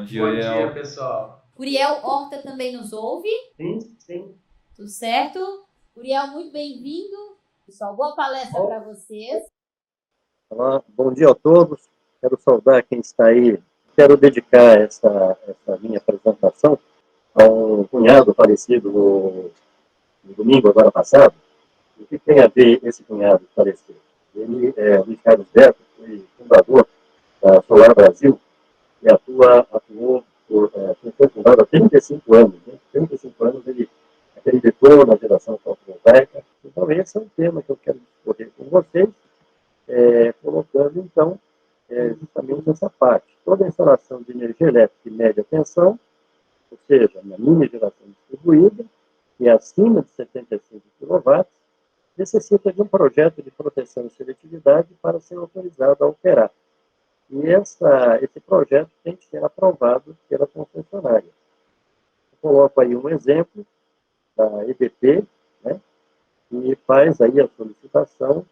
dia, Bom dia, Uriel. pessoal. Uriel Horta também nos ouve? Sim, sim. Tudo certo? Uriel, muito bem-vindo. Pessoal, boa palestra para vocês. Olá, bom dia a todos. Quero saudar quem está aí. Quero dedicar essa minha apresentação a um cunhado falecido no domingo agora passado. O que tem a ver esse cunhado falecido? Ele é Luiz Carlos Beto, foi fundador da Solar Brasil e atuou foi fundado há 35 anos. Né? 35 anos ele acreditou na geração fotovoltaica. Então, esse é um tema que eu quero discorrer com vocês, colocando, então, justamente essa parte. Toda a instalação de energia elétrica de média tensão, ou seja, na mini geração distribuída, que é acima de 75 kW, necessita de um projeto de proteção e seletividade para ser autorizado a operar. E esse projeto tem que ser aprovado pela concessionária. Eu coloco aí um exemplo da EDP, né, que faz aí a solicitação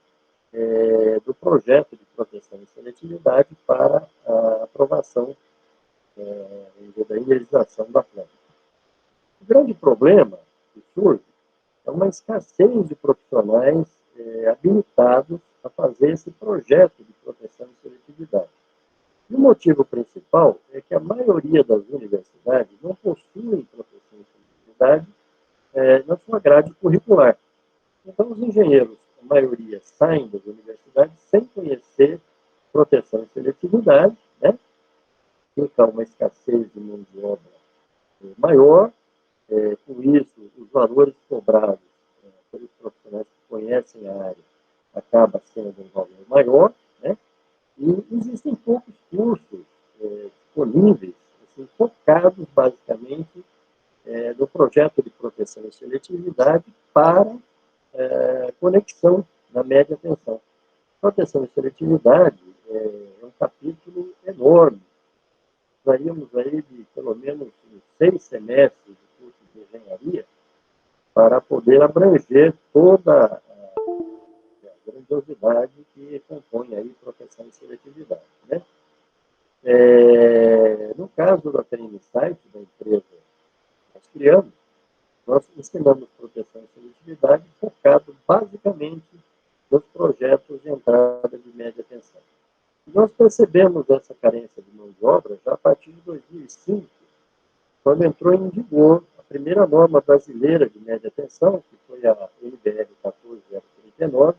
do projeto de proteção e seletividade para a aprovação da energização da planta. O grande problema que surge é uma escassez de profissionais habilitados a fazer esse projeto de proteção e seletividade. E o motivo principal é que a maioria das universidades não possuem proteção e seletividade na sua grade curricular. Então, os engenheiros, a maioria, saem das universidades sem conhecer proteção e seletividade, né? Fica uma escassez de mão de obra maior, com isso, os valores cobrados pelos profissionais que conhecem a área acaba sendo um valor maior, né? E existem poucos cursos disponíveis, assim, focados basicamente no projeto de proteção e seletividade para conexão na média tensão. Proteção e seletividade é um capítulo enorme. Precisaríamos aí de pelo menos 6 semestres de curso de engenharia para poder abranger toda a grandiosidade que compõe aí proteção e seletividade, né? No caso da Training Site, da empresa que nós criamos, nós ensinamos proteção e seletividade focado basicamente nos projetos de entrada de média tensão. Nós percebemos essa carência de mão de obra já a partir de 2005, quando entrou em vigor a primeira norma brasileira de média tensão, que foi a NBR 14039,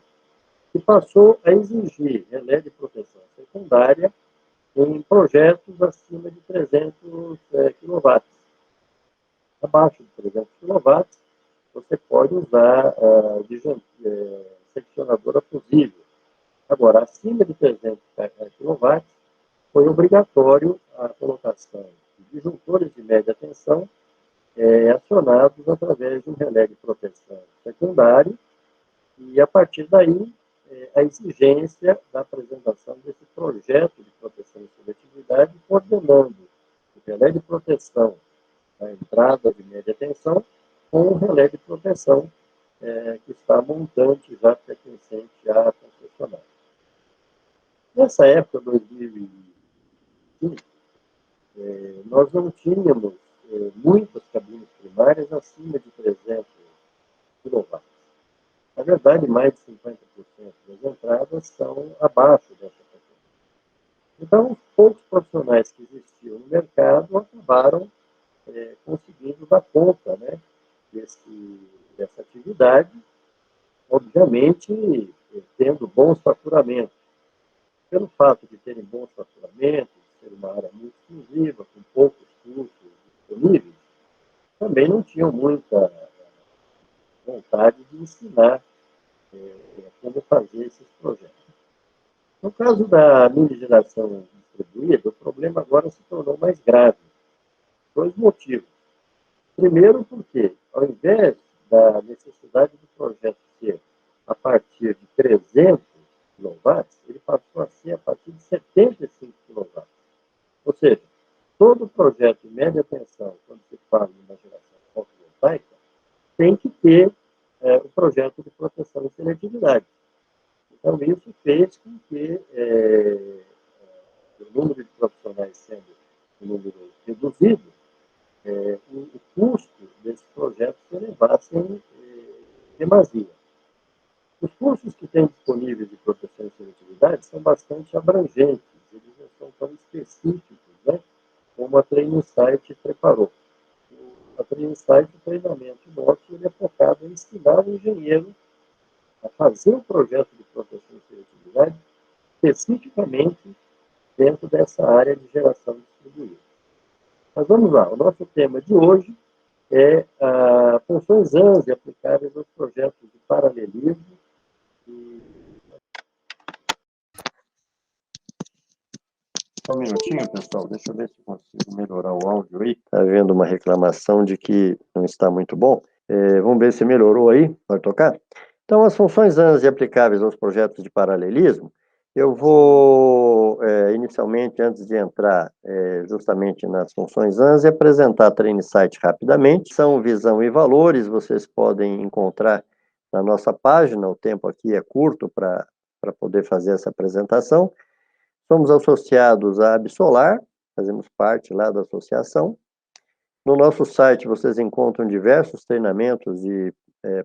que passou a exigir relé de proteção secundária em projetos acima de 300 kW. Abaixo de 300 kW, você pode usar seccionadora fusível. Agora, acima de 300 kW, foi obrigatório a colocação de disjuntores de média tensão acionados através de um relé de proteção secundário e, a partir daí, a exigência da apresentação desse projeto de proteção e seletividade, coordenando o relé de proteção da entrada de média tensão com o relé de proteção que está montante já pertencente à concessionária. Nessa época, 2005, nós não tínhamos muitas cabines primárias acima de 300 kW. Na verdade, mais de 50% das entradas são abaixo dessa potência. Então, os poucos profissionais que existiam no mercado acabaram conseguindo dar conta, né, dessa atividade, obviamente tendo bons faturamentos. Pelo fato de terem bons faturamentos, ser uma área muito exclusiva, com poucos cursos disponíveis, também não tinham muita vontade de ensinar como fazer esses projetos. No caso da mini geração distribuída, o problema agora se tornou mais grave. Dois motivos. Primeiro, porque, ao invés da necessidade do projeto ser a partir de 300 kW, ele passou a ser a partir de 75 kW. Ou seja, todo projeto de média tensão, quando se fala de uma geração fotovoltaica, tem que ter o projeto de proteção e seletividade. Então, isso fez com que o número de profissionais sendo número reduzido, o custo desses projetos se elevasse em demasia. Os cursos que tem disponíveis de proteção e seletividade são bastante abrangentes, eles não são tão específicos, né, como a Training Insight preparou. A Training Insight, o treinamento nosso, ele é focado em ensinar o engenheiro a fazer o projeto de proteção e seletividade especificamente dentro dessa área de geração distribuída. Mas vamos lá, o nosso tema de hoje é funções ANSI aplicáveis aos projetos de paralelismo. Só um minutinho, pessoal, deixa eu ver se consigo melhorar o áudio aí. Está havendo uma reclamação de que não está muito bom. Vamos ver se melhorou aí. Pode tocar? Então, as funções ANSI aplicáveis aos projetos de paralelismo, eu vou, inicialmente, antes de entrar justamente nas funções ANSI, apresentar a Training Insight rapidamente. São visão e valores, vocês podem encontrar na nossa página, o tempo aqui é curto para poder fazer essa apresentação. Somos associados à Absolar, fazemos parte lá da associação. No nosso site vocês encontram diversos treinamentos de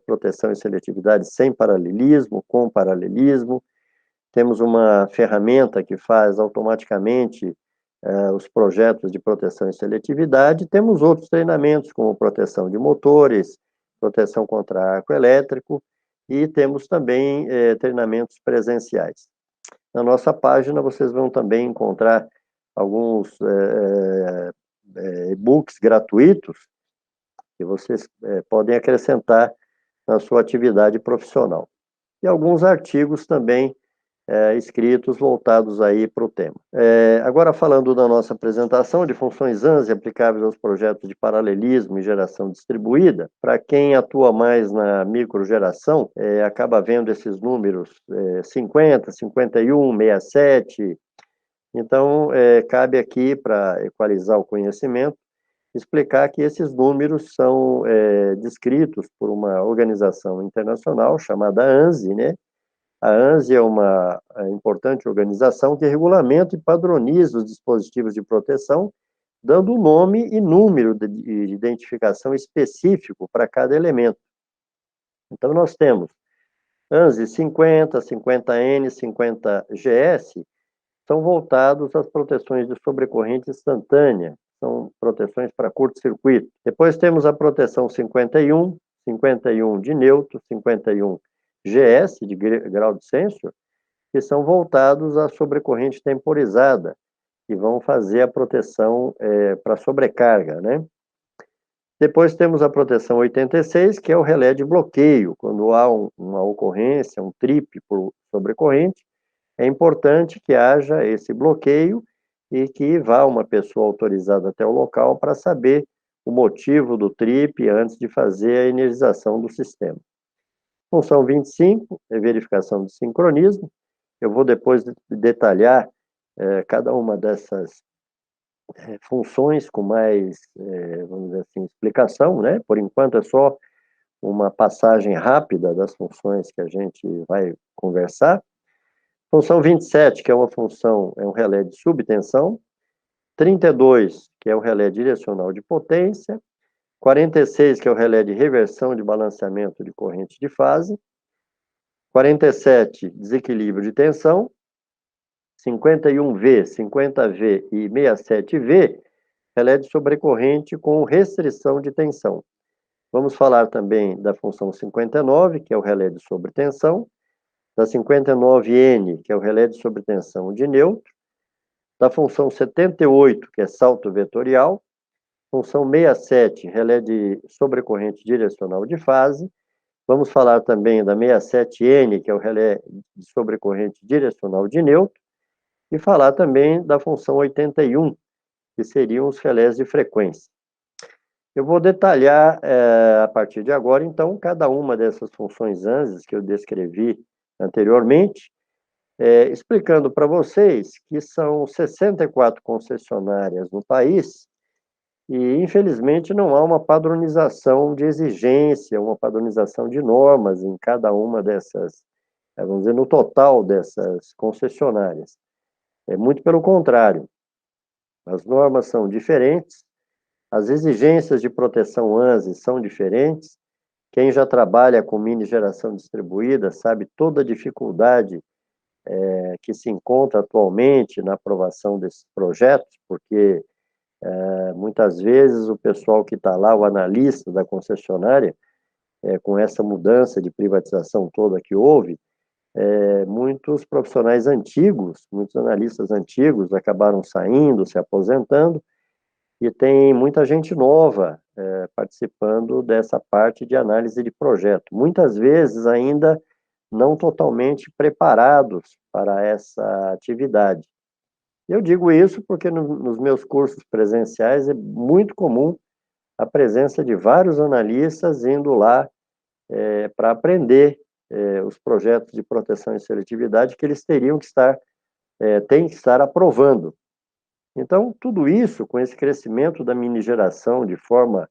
proteção e seletividade sem paralelismo, com paralelismo. Temos uma ferramenta que faz automaticamente os projetos de proteção e seletividade. Temos outros treinamentos, como proteção de motores, proteção contra arco elétrico, e temos também treinamentos presenciais. Na nossa página, vocês vão também encontrar alguns e-books gratuitos que vocês podem acrescentar na sua atividade profissional. E alguns artigos também escritos voltados aí para o tema. Agora, falando da nossa apresentação de funções ANSI aplicáveis aos projetos de paralelismo e geração distribuída, para quem atua mais na microgeração, acaba vendo esses números 50, 51, 67. Então, cabe aqui, para equalizar o conhecimento, explicar que esses números são descritos por uma organização internacional chamada ANSI, né? A ANSI é uma importante organização que regulamenta e padroniza os dispositivos de proteção, dando nome e número de identificação específico para cada elemento. Então, nós temos ANSI 50, 50N, 50GS, são voltados às proteções de sobrecorrente instantânea, são proteções para curto-circuito. Depois temos a proteção 51, 51 de neutro, 51 GS, de grau de sensor, que são voltados à sobrecorrente temporizada, que vão fazer a proteção para sobrecarga, né? Depois temos a proteção 86, que é o relé de bloqueio. Quando há uma ocorrência, um trip por sobrecorrente, é importante que haja esse bloqueio e que vá uma pessoa autorizada até o local para saber o motivo do trip antes de fazer a energização do sistema. Função 25 é verificação de sincronismo. Eu vou depois detalhar cada uma dessas funções com mais, vamos dizer assim, explicação, né? Por enquanto é só uma passagem rápida das funções que a gente vai conversar. Função 27, que é uma função, é um relé de subtensão. 32, que é o relé direcional de potência. 46, que é o relé de reversão de balanceamento de corrente de fase. 47, desequilíbrio de tensão. 51V, 50V e 67V, relé de sobrecorrente com restrição de tensão. Vamos falar também da função 59, que é o relé de sobretensão, da 59N, que é o relé de sobretensão de neutro, da função 78, que é salto vetorial, função 67, relé de sobrecorrente direcional de fase. Vamos falar também da 67N, que é o relé de sobrecorrente direcional de neutro, e falar também da função 81, que seriam os relés de frequência. Eu vou detalhar, a partir de agora, então, cada uma dessas funções ANSI que eu descrevi anteriormente, explicando para vocês que são 64 concessionárias no país e, infelizmente, não há uma padronização de exigência, uma padronização de normas em cada uma dessas, vamos dizer, no total dessas concessionárias. Muito pelo contrário. As normas são diferentes, as exigências de proteção ANSI são diferentes. Quem já trabalha com mini geração distribuída sabe toda a dificuldade que se encontra atualmente na aprovação desses projetos, porque muitas vezes o pessoal que está lá, o analista da concessionária, com essa mudança de privatização toda que houve, muitos profissionais antigos, muitos analistas antigos acabaram saindo, se aposentando, e tem muita gente nova participando dessa parte de análise de projeto. Muitas vezes ainda não totalmente preparados para essa atividade. Eu digo isso porque nos meus cursos presenciais é muito comum a presença de vários analistas indo lá para aprender os projetos de proteção e seletividade que eles teriam que estar, têm que estar aprovando. Então, tudo isso, com esse crescimento da mini geração de forma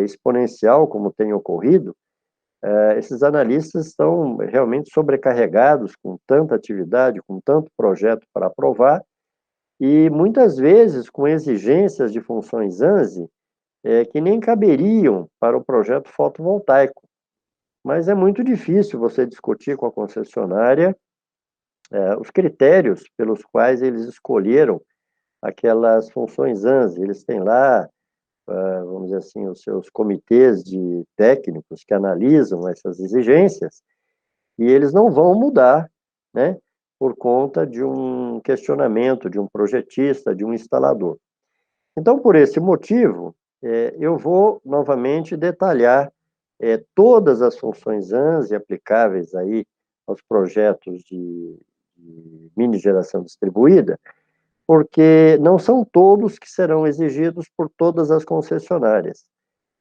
exponencial, como tem ocorrido, esses analistas estão realmente sobrecarregados com tanta atividade, com tanto projeto para aprovar, e muitas vezes com exigências de funções ANSI que nem caberiam para o projeto fotovoltaico. Mas é muito difícil você discutir com a concessionária os critérios pelos quais eles escolheram aquelas funções ANSI. Eles têm lá, vamos dizer assim, os seus comitês de técnicos que analisam essas exigências, e eles não vão mudar, né, por conta de um questionamento de um projetista, de um instalador. Então, por esse motivo, eu vou novamente detalhar todas as funções ANSI aplicáveis aí aos projetos de mini geração distribuída, porque não são todos que serão exigidos por todas as concessionárias,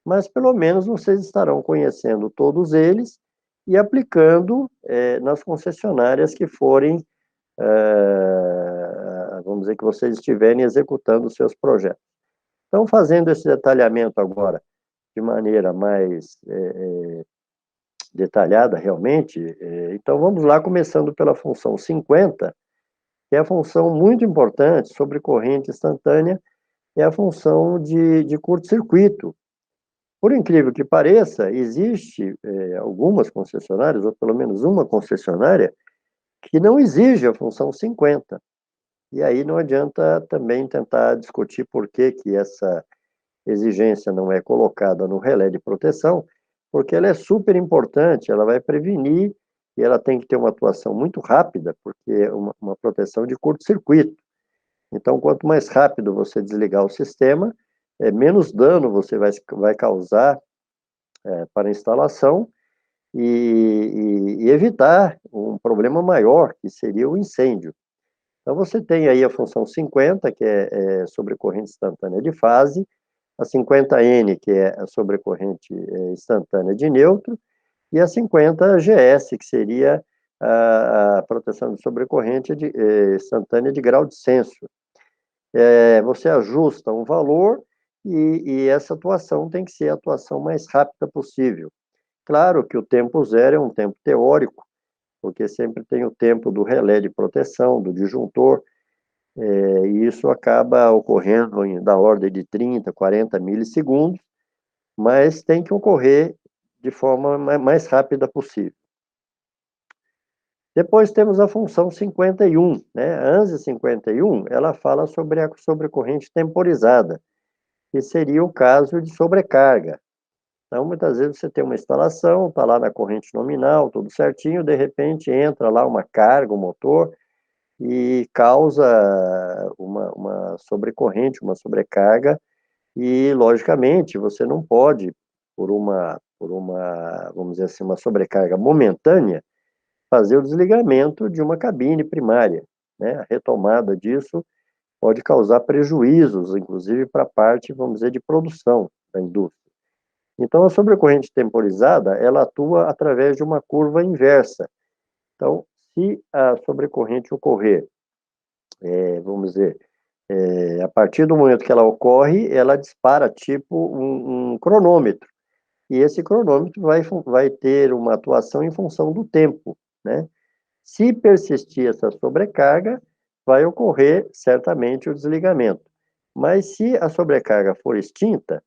mas pelo menos vocês estarão conhecendo todos eles e aplicando nas concessionárias que forem, vamos dizer, que vocês estiverem executando os seus projetos. Então, fazendo esse detalhamento agora de maneira mais detalhada, realmente, então vamos lá, começando pela função 50, que é a função muito importante sobre corrente instantânea, é a função de curto-circuito. Por incrível que pareça, existe algumas concessionárias, ou pelo menos uma concessionária, que não exige a função 50. E aí não adianta também tentar discutir por que que essa exigência não é colocada no relé de proteção, porque ela é super importante, ela vai prevenir e ela tem que ter uma atuação muito rápida, porque é uma proteção de curto-circuito. Então, quanto mais rápido você desligar o sistema, menos dano você vai causar para a instalação e evitar um problema maior, que seria o incêndio. Então, você tem aí a função 50, que é sobre corrente instantânea de fase, a 50N, que é a sobrecorrente instantânea de neutro, e a 50GS, que seria a proteção de sobrecorrente instantânea de grau de senso. Você ajusta um valor e essa atuação tem que ser a atuação mais rápida possível. Claro que o tempo zero é um tempo teórico, porque sempre tem o tempo do relé de proteção, do disjuntor, e isso acaba ocorrendo da ordem de 30, 40 milissegundos, mas tem que ocorrer de forma mais rápida possível. Depois temos a função 51, né? A ANSI 51, ela fala sobre a sobrecorrente temporizada, que seria o caso de sobrecarga. Então, muitas vezes você tem uma instalação, está lá na corrente nominal, tudo certinho, de repente entra lá uma carga, um motor, e causa uma sobrecorrente, uma sobrecarga, e, logicamente, você não pode, vamos dizer assim, uma sobrecarga momentânea, fazer o desligamento de uma cabine primária, né? A retomada disso pode causar prejuízos, inclusive para a parte, vamos dizer, de produção da indústria. Então, a sobrecorrente temporizada, ela atua através de uma curva inversa. Então, se a sobrecorrente ocorrer, vamos dizer, a partir do momento que ela ocorre, ela dispara tipo um cronômetro. E esse cronômetro vai ter uma atuação em função do tempo, né? Se persistir essa sobrecarga, vai ocorrer certamente o desligamento. Mas se a sobrecarga for extinta,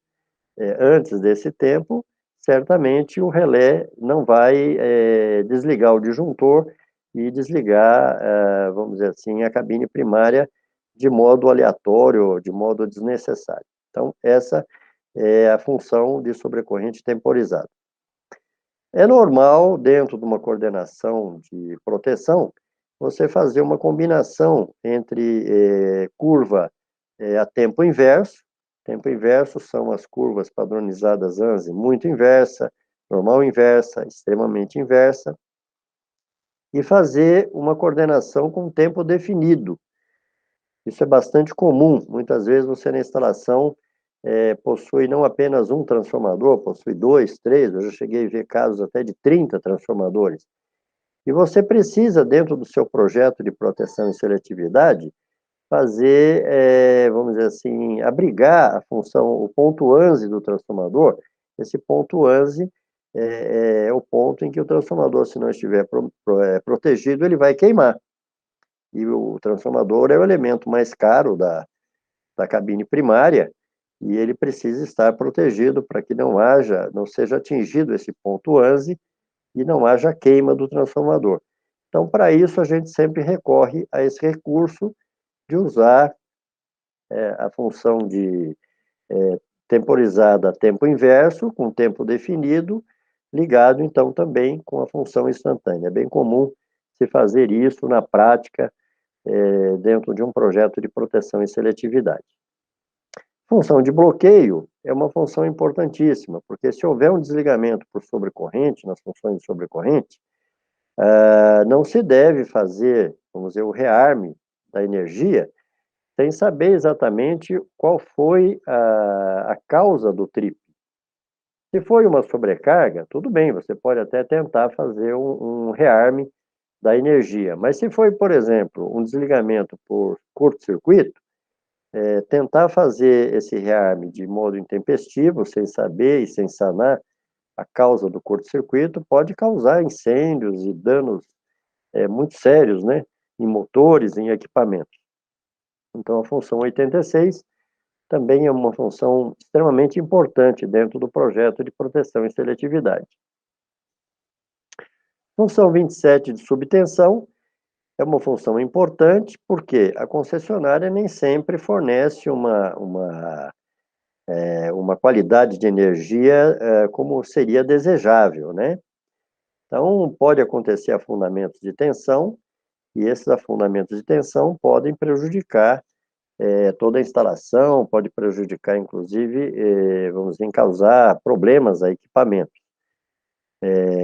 antes desse tempo, certamente o relé não vai desligar o disjuntor e desligar, vamos dizer assim, a cabine primária de modo aleatório, de modo desnecessário. Então, essa é a função de sobrecorrente temporizada. É normal, dentro de uma coordenação de proteção, você fazer uma combinação entre curva a tempo inverso. Tempo inverso são as curvas padronizadas ANSI muito inversa, normal inversa, extremamente inversa, e fazer uma coordenação com tempo definido. Isso é bastante comum. Muitas vezes você na instalação possui não apenas um transformador, possui 2, 3, eu já cheguei a ver casos até de 30 transformadores. E você precisa, dentro do seu projeto de proteção e seletividade, fazer, vamos dizer assim, abrigar a função, o ponto ANSI do transformador. Esse ponto ANSI é o ponto em que o transformador, se não estiver protegido, ele vai queimar. E o transformador é o elemento mais caro da cabine primária, e ele precisa estar protegido para que não seja atingido esse ponto ANSI e não haja queima do transformador. Então, para isso, a gente sempre recorre a esse recurso de usar a função de temporizada a tempo inverso, com tempo definido, ligado, então, também com a função instantânea. É bem comum se fazer isso na prática, dentro de um projeto de proteção e seletividade. Função de bloqueio é uma função importantíssima, porque se houver um desligamento por sobrecorrente, nas funções de sobrecorrente, não se deve fazer, vamos dizer, o rearme da energia sem saber exatamente qual foi a causa do trip. Se foi uma sobrecarga, tudo bem, você pode até tentar fazer um rearme da energia. Mas se foi, por exemplo, um desligamento por curto-circuito, tentar fazer esse rearme de modo intempestivo, sem saber e sem sanar a causa do curto-circuito, pode causar incêndios e danos muito sérios, né, em motores, em equipamentos. Então, a função 86 também é uma função extremamente importante dentro do projeto de proteção e seletividade. Função 27 de subtensão é uma função importante porque a concessionária nem sempre fornece uma qualidade de energia como seria desejável, né? Então, pode acontecer afundamentos de tensão, e esses afundamentos de tensão podem prejudicar toda a instalação, pode prejudicar, inclusive, vamos dizer, causar problemas a equipamentos.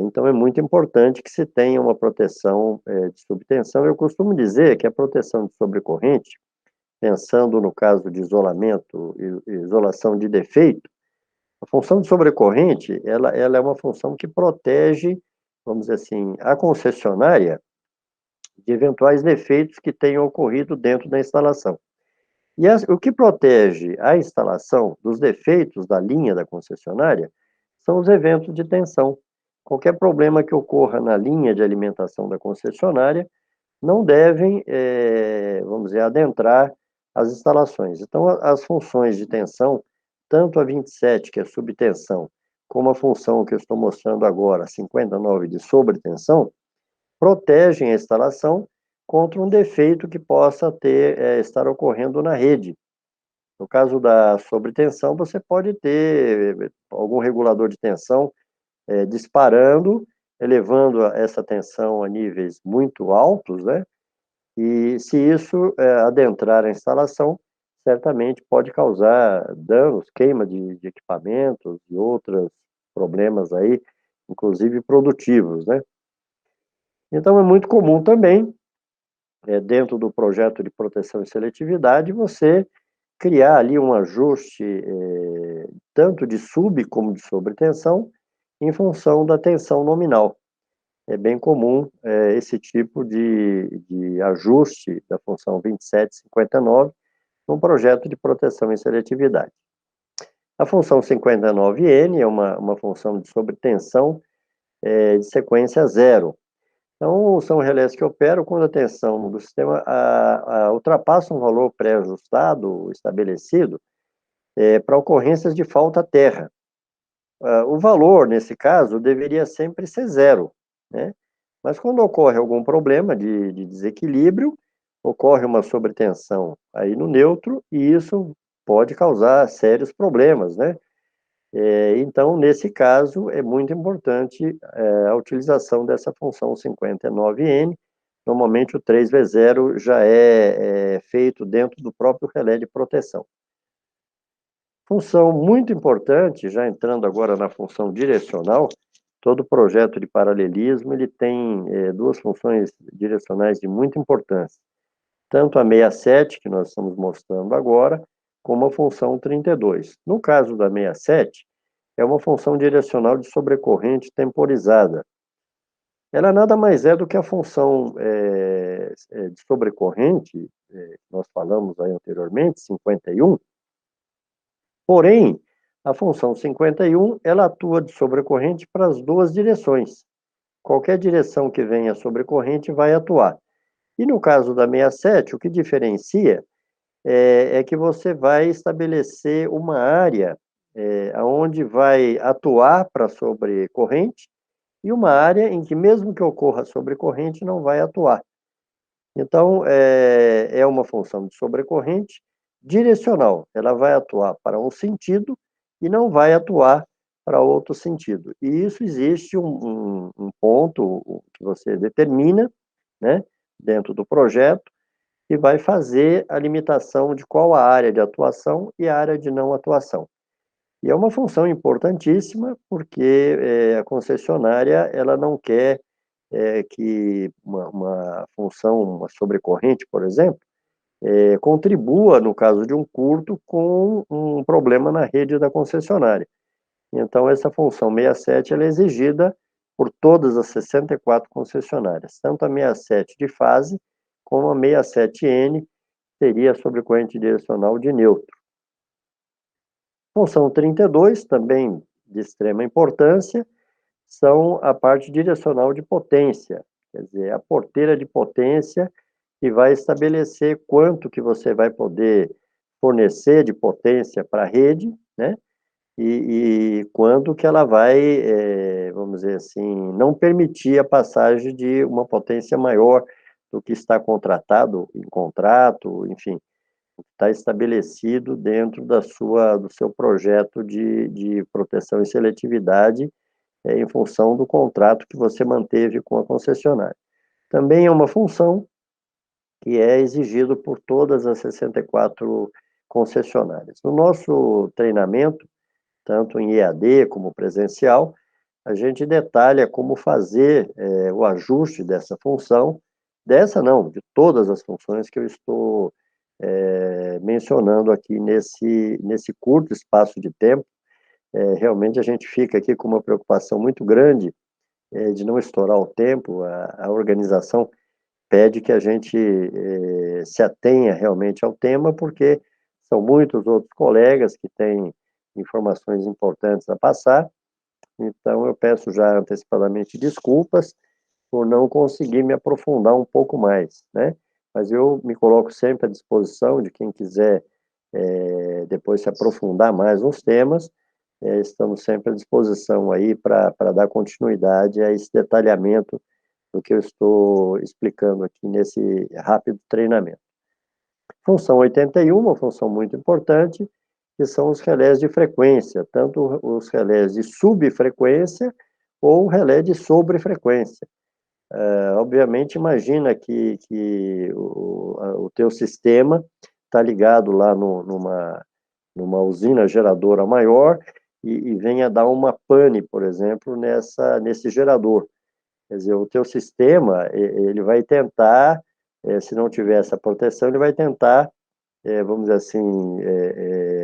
Então, é muito importante que se tenha uma proteção de subtensão. Eu costumo dizer que a proteção de sobrecorrente, pensando no caso de isolamento e isolação de defeito, a função de sobrecorrente, ela é uma função que protege, vamos dizer assim, a concessionária de eventuais defeitos que tenham ocorrido dentro da instalação. E o que protege a instalação dos defeitos da linha da concessionária são os eventos de tensão. Qualquer problema que ocorra na linha de alimentação da concessionária não devem, vamos dizer, adentrar as instalações. Então, as funções de tensão, tanto a 27, que é subtensão, como a função que eu estou mostrando agora, 59 de sobretensão, protegem a instalação contra um defeito que possa estar ocorrendo na rede. No caso da sobretensão, você pode ter algum regulador de tensão disparando, elevando essa tensão a níveis muito altos, né? E se isso adentrar a instalação, certamente pode causar danos, queima de equipamentos e outros problemas aí, inclusive produtivos, né? Então, é muito comum também, dentro do projeto de proteção e seletividade, você criar ali um ajuste tanto de sub como de sobretensão em função da tensão nominal. É bem comum esse tipo de ajuste da função 2759 num projeto de proteção e seletividade. A função 59N é uma função de sobretensão de sequência zero. Então, são relés que operam quando a tensão do sistema ultrapassa um valor pré-ajustado, estabelecido, para ocorrências de falta à terra. O valor, nesse caso, deveria sempre ser zero, né? Mas quando ocorre algum problema de desequilíbrio, ocorre uma sobretensão aí no neutro, e isso pode causar sérios problemas, né? Então, nesse caso, é muito importante a utilização dessa função 59N. Normalmente, o 3V0 já é feito dentro do próprio relé de proteção. Função muito importante, já entrando agora na função direcional, todo projeto de paralelismo ele tem duas funções direcionais de muita importância. Tanto a 67, que nós estamos mostrando agora, como a função 32. No caso da 67, é uma função direcional de sobrecorrente temporizada. Ela nada mais é do que a função de sobrecorrente, nós falamos aí anteriormente, 51, porém, a função 51, ela atua de sobrecorrente para as duas direções. Qualquer direção que venha a sobrecorrente vai atuar. E no caso da 67, o que diferencia é que você vai estabelecer uma área onde vai atuar para a sobrecorrente e uma área em que, mesmo que ocorra sobrecorrente, não vai atuar. Então, é uma função de sobrecorrente direcional. Ela vai atuar para um sentido e não vai atuar para outro sentido. E isso existe um ponto que você determina, né, dentro do projeto, que vai fazer a limitação de qual a área de atuação e a área de não atuação. E é uma função importantíssima, porque a concessionária ela não quer que uma função, uma sobrecorrente, por exemplo, contribua, no caso de um curto, com um problema na rede da concessionária. Então, essa função 67 ela é exigida por todas as 64 concessionárias, tanto a 67 de fase, como a 67N, seria a sobrecorrente direcional de neutro. Função 32, também de extrema importância, são a parte direcional de potência, quer dizer, a porteira de potência que vai estabelecer quanto que você vai poder fornecer de potência para a rede, né? E quando que ela vai, vamos dizer assim, não permitir a passagem de uma potência maior do que está contratado em contrato, enfim, está estabelecido dentro do seu projeto de proteção e seletividade em função do contrato que você manteve com a concessionária. Também é uma função que é exigido por todas as 64 concessionárias. No nosso treinamento, tanto em EAD como presencial, a gente detalha como fazer o ajuste dessa função, dessa não, de todas as funções que eu estou mencionando aqui nesse curto espaço de tempo. Realmente a gente fica aqui com uma preocupação muito grande de não estourar o tempo, a organização pede que a gente se atenha realmente ao tema, porque são muitos outros colegas que têm informações importantes a passar, então eu peço já antecipadamente desculpas por não conseguir me aprofundar um pouco mais, né? Mas eu me coloco sempre à disposição de quem quiser depois se aprofundar mais nos temas, estamos sempre à disposição aí para dar continuidade a esse detalhamento do que eu estou explicando aqui nesse rápido treinamento. Função 81, uma função muito importante, que são os relés de frequência, tanto os relés de subfrequência ou relé de sobrefrequência. Obviamente, imagina que o teu sistema está ligado lá numa usina geradora maior e venha dar uma pane, por exemplo, nesse gerador. Quer dizer, o teu sistema, ele vai tentar, se não tiver essa proteção, ele vai tentar, vamos dizer assim,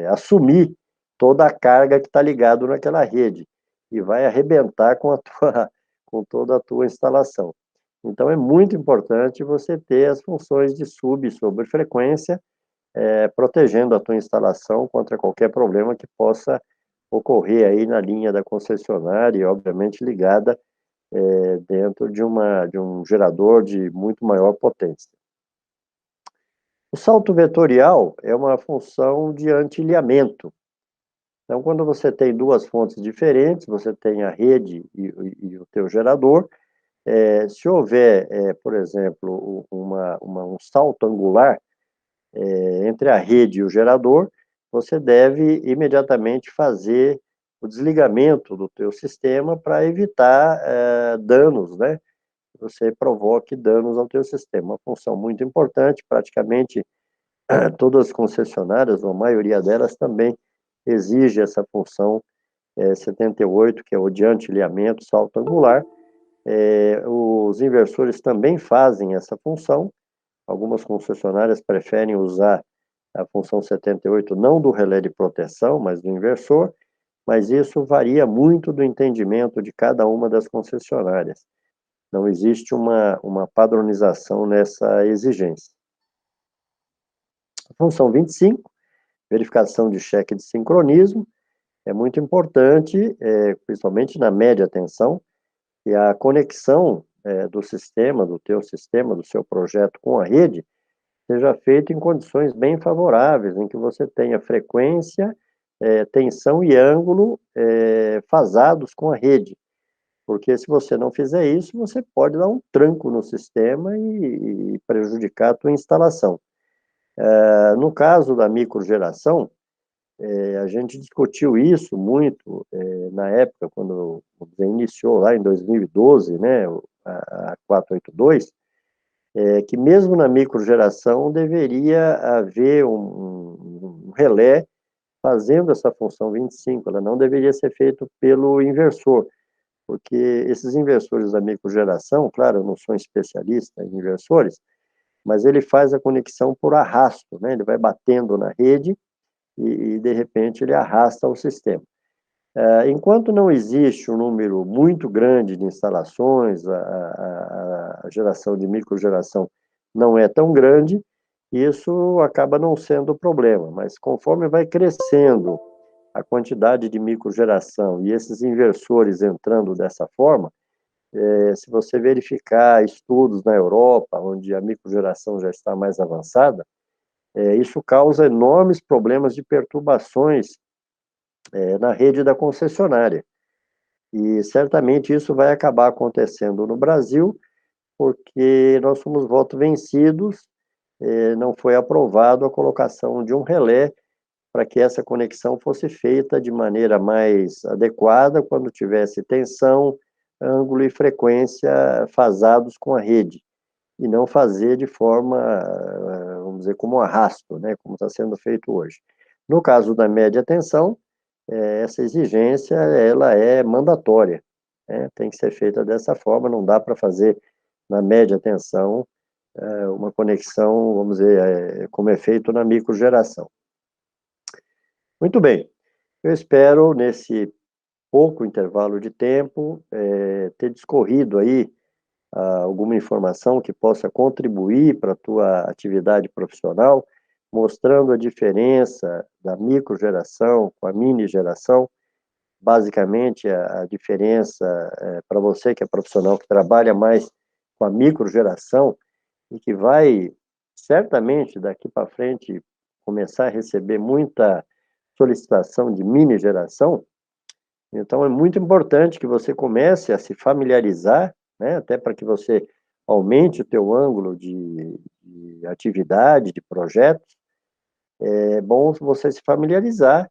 assumir toda a carga que está ligado naquela rede e vai arrebentar com toda a tua instalação. Então, é muito importante você ter as funções de sub e sobrefrequência, protegendo a tua instalação contra qualquer problema que possa ocorrer aí na linha da concessionária e, obviamente, ligada dentro de um gerador de muito maior potência. O salto vetorial é uma função de anti-ilhamento. Então, quando você tem duas fontes diferentes, você tem a rede e o teu gerador, se houver, por exemplo, um salto angular entre a rede e o gerador, você deve imediatamente fazer o desligamento do teu sistema para evitar danos, né? Você provoque danos ao teu sistema. Uma função muito importante, praticamente todas as concessionárias, ou a maioria delas, também exige essa função 78, que é o de anti-ilhamento, salto angular. Os inversores também fazem essa função. Algumas concessionárias preferem usar a função 78, não do relé de proteção, mas do inversor, mas isso varia muito do entendimento de cada uma das concessionárias. Não existe uma padronização nessa exigência. A função 25, verificação de cheque de sincronismo, é muito importante, principalmente na média tensão, que a conexão do sistema, do teu sistema, do seu projeto com a rede, seja feita em condições bem favoráveis, em que você tenha frequência, tensão e ângulo fasados com a rede. Porque se você não fizer isso, você pode dar um tranco no sistema e prejudicar a tua instalação. No caso da microgeração, a gente discutiu isso muito na época, quando iniciou lá em 2012, né, a 482, que mesmo na microgeração deveria haver um relé fazendo essa função 25, ela não deveria ser feita pelo inversor, porque esses inversores da microgeração, claro, eu não sou um especialista em inversores, mas ele faz a conexão por arrasto, né? Ele vai batendo na rede de repente, ele arrasta o sistema. Enquanto não existe um número muito grande de instalações, a geração de microgeração não é tão grande, isso acaba não sendo problema, mas conforme vai crescendo a quantidade de microgeração e esses inversores entrando dessa forma, se você verificar estudos na Europa, onde a microgeração já está mais avançada, isso causa enormes problemas de perturbações na rede da concessionária. E certamente isso vai acabar acontecendo no Brasil, porque nós fomos votos vencidos, não foi aprovado a colocação de um relé para que essa conexão fosse feita de maneira mais adequada, quando tivesse tensão, ângulo e frequência fasados com a rede, e não fazer de forma, vamos dizer, como um arrasto, né, como está sendo feito hoje. No caso da média tensão, essa exigência, ela é mandatória, né, tem que ser feita dessa forma, não dá para fazer na média tensão uma conexão, vamos dizer, como é feito na microgeração. Muito bem, eu espero, nesse pouco intervalo de tempo, ter discorrido aí alguma informação que possa contribuir para a tua atividade profissional, mostrando a diferença da microgeração com a mini geração, basicamente a diferença para você que é profissional que trabalha mais com a microgeração e que vai certamente daqui para frente começar a receber muita solicitação de mini geração. Então é muito importante que você comece a se familiarizar, né, até para que você aumente o teu ângulo de atividade, de projetos. É bom você se familiarizar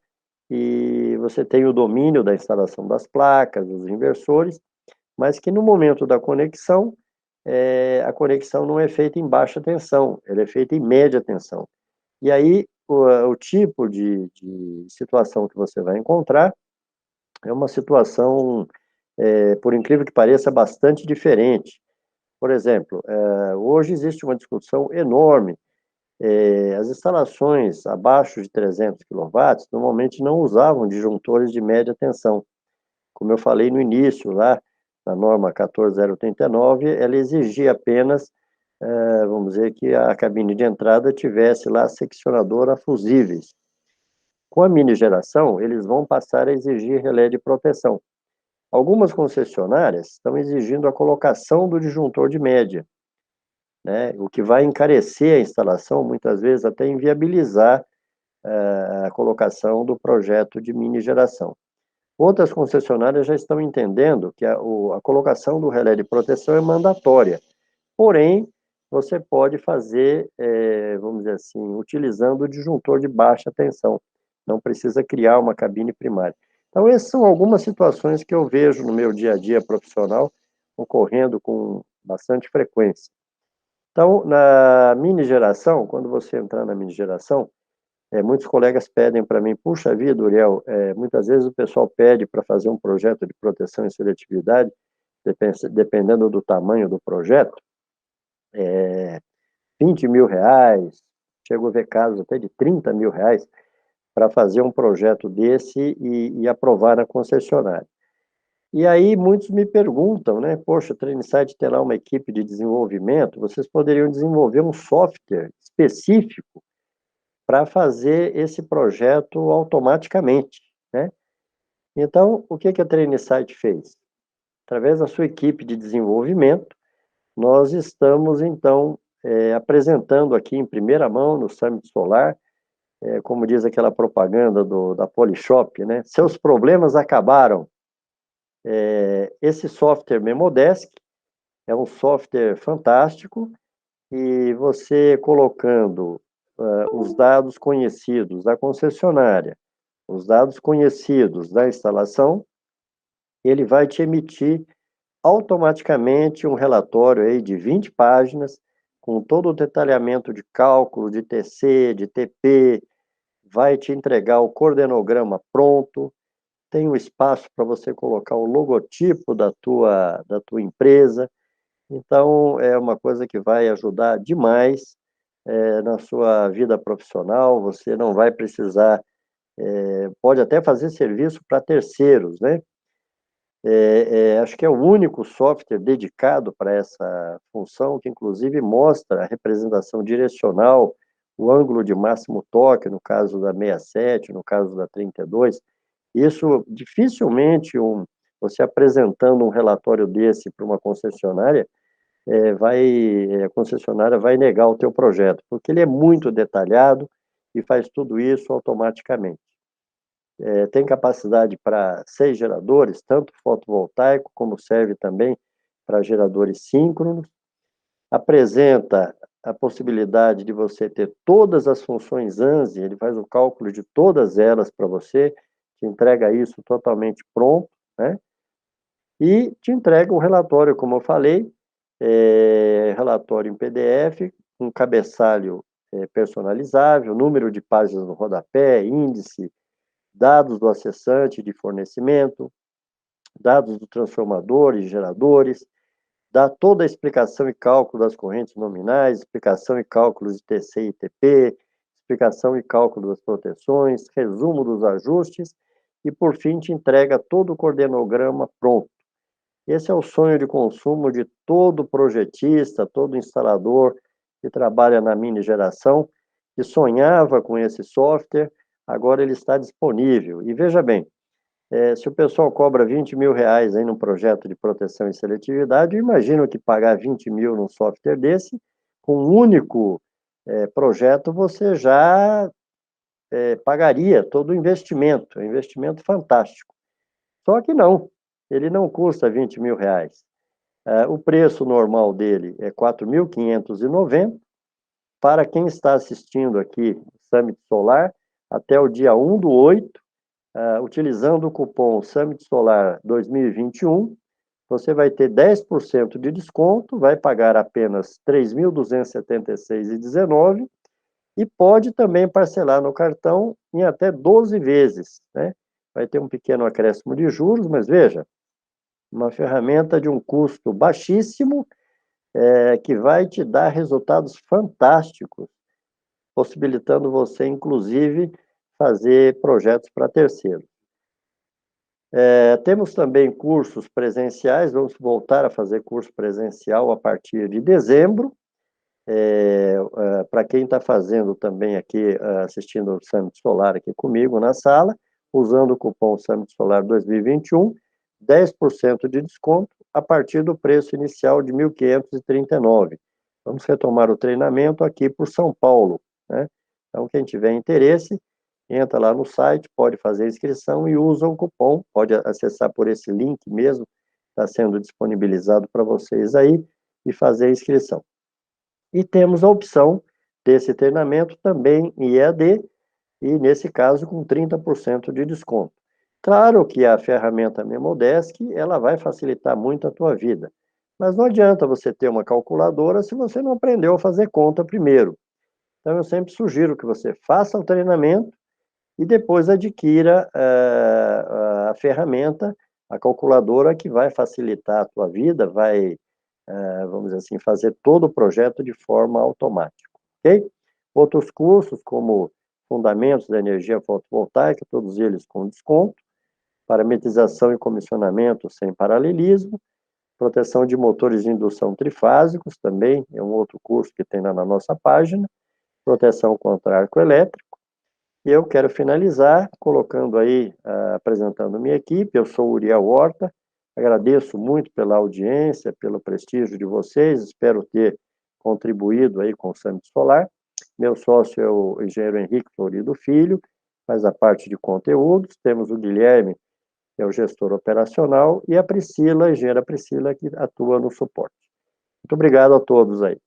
e você tem o domínio da instalação das placas, dos inversores, mas que no momento da conexão, a conexão não é feita em baixa tensão, ela é feita em média tensão. E aí, o tipo de situação que você vai encontrar é uma situação, por incrível que pareça, bastante diferente. Por exemplo, hoje existe uma discussão enorme. As instalações abaixo de 300 kW normalmente não usavam disjuntores de média tensão. Como eu falei no início, lá na norma 14039, ela exigia apenas, vamos dizer, que a cabine de entrada tivesse lá seccionador a fusíveis. Com a mini geração, eles vão passar a exigir relé de proteção. Algumas concessionárias estão exigindo a colocação do disjuntor de média, né? O que vai encarecer a instalação, muitas vezes até inviabilizar a colocação do projeto de mini geração. Outras concessionárias já estão entendendo que a colocação do relé de proteção é mandatória, porém, você pode fazer, vamos dizer assim, utilizando o disjuntor de baixa tensão, não precisa criar uma cabine primária. Então, essas são algumas situações que eu vejo no meu dia a dia profissional ocorrendo com bastante frequência. Então, na mini geração, quando você entrar na mini geração, muitos colegas pedem para mim, puxa vida, Uriel, muitas vezes o pessoal pede para fazer um projeto de proteção e seletividade, dependendo do tamanho do projeto, 20 mil reais, chego a ver casos até de 30 mil reais, para fazer um projeto desse e aprovar na concessionária. E aí muitos me perguntam, né, poxa, o Trainsite tem lá uma equipe de desenvolvimento, vocês poderiam desenvolver um software específico para fazer esse projeto automaticamente, né? Então, o que a Trainsite fez? Através da sua equipe de desenvolvimento, nós estamos, então, apresentando aqui em primeira mão no Summit Solar, como diz aquela propaganda da Polishop, né? Seus problemas acabaram. Esse software Memodesk é um software fantástico e você colocando os dados conhecidos da concessionária, os dados conhecidos da instalação, ele vai te emitir automaticamente um relatório aí de 20 páginas, com todo o detalhamento de cálculo de TC, de TP, vai te entregar o coordenograma pronto, tem um espaço para você colocar o logotipo da tua empresa. Então, é uma coisa que vai ajudar demais na sua vida profissional. Você não vai precisar, pode até fazer serviço para terceiros, né? Acho que é o único software dedicado para essa função, que inclusive mostra a representação direcional, o ângulo de máximo toque, no caso da 67, no caso da 32. Isso, dificilmente, você apresentando um relatório desse para uma concessionária, a concessionária vai negar o teu projeto, porque ele é muito detalhado e faz tudo isso automaticamente. Tem capacidade para 6 geradores, tanto fotovoltaico, como serve também para geradores síncronos. Apresenta a possibilidade de você ter todas as funções ANSI, ele faz o cálculo de todas elas para você, te entrega isso totalmente pronto, né? E te entrega um relatório, como eu falei, relatório em PDF, um cabeçalho personalizável, número de páginas no rodapé, índice, dados do acessante de fornecimento, dados do transformador e geradores, dá toda a explicação e cálculo das correntes nominais, explicação e cálculos de TC e TP, explicação e cálculo das proteções, resumo dos ajustes e, por fim, te entrega todo o coordenograma pronto. Esse é o sonho de consumo de todo projetista, todo instalador que trabalha na mini geração, que sonhava com esse software, agora ele está disponível. E veja bem, se o pessoal cobra 20 mil reais aí num projeto de proteção e seletividade, eu imagino que pagar 20 mil num software desse, com um único projeto, você já pagaria todo o investimento, é um investimento fantástico. Só que não, ele não custa 20 mil reais. O preço normal dele é 4.590. Para quem está assistindo aqui o Summit Solar, até o dia 1/8, utilizando o cupom Summit Solar 2021, você vai ter 10% de desconto, vai pagar apenas R$ 3.276,19 e pode também parcelar no cartão em até 12 vezes, né? Vai ter um pequeno acréscimo de juros, mas veja, uma ferramenta de um custo baixíssimo, que vai te dar resultados fantásticos, possibilitando você, inclusive, fazer projetos para terceiros. Temos também cursos presenciais, vamos voltar a fazer curso presencial a partir de dezembro. Para quem está fazendo também aqui, assistindo o Summit Solar aqui comigo na sala, usando o cupom Summit Solar 2021, 10% de desconto a partir do preço inicial de R$ 1.539. Vamos retomar o treinamento aqui por São Paulo, né? Então, quem tiver interesse, entra lá no site, pode fazer a inscrição e usa o cupom, pode acessar por esse link mesmo, está sendo disponibilizado para vocês aí, e fazer a inscrição. E temos a opção desse treinamento também em EAD, e nesse caso com 30% de desconto. Claro que a ferramenta Memodesk, ela vai facilitar muito a tua vida, mas não adianta você ter uma calculadora se você não aprendeu a fazer conta primeiro. Então, eu sempre sugiro que você faça o treinamento e depois adquira a ferramenta, a calculadora, que vai facilitar a tua vida, vai, vamos dizer assim, fazer todo o projeto de forma automática, ok? Outros cursos, como Fundamentos da Energia Fotovoltaica, todos eles com desconto, Parametrização e Comissionamento sem paralelismo, Proteção de Motores de Indução Trifásicos, também é um outro curso que tem lá na nossa página, Proteção contra arco elétrico. E eu quero finalizar colocando aí, apresentando minha equipe. Eu sou Uriel Horta, agradeço muito pela audiência, pelo prestígio de vocês, espero ter contribuído aí com o Summit Solar. Meu sócio é o engenheiro Henrique Florido Filho, faz a parte de conteúdos. Temos o Guilherme, que é o gestor operacional, e a Priscila, a engenheira Priscila, que atua no suporte. Muito obrigado a todos aí.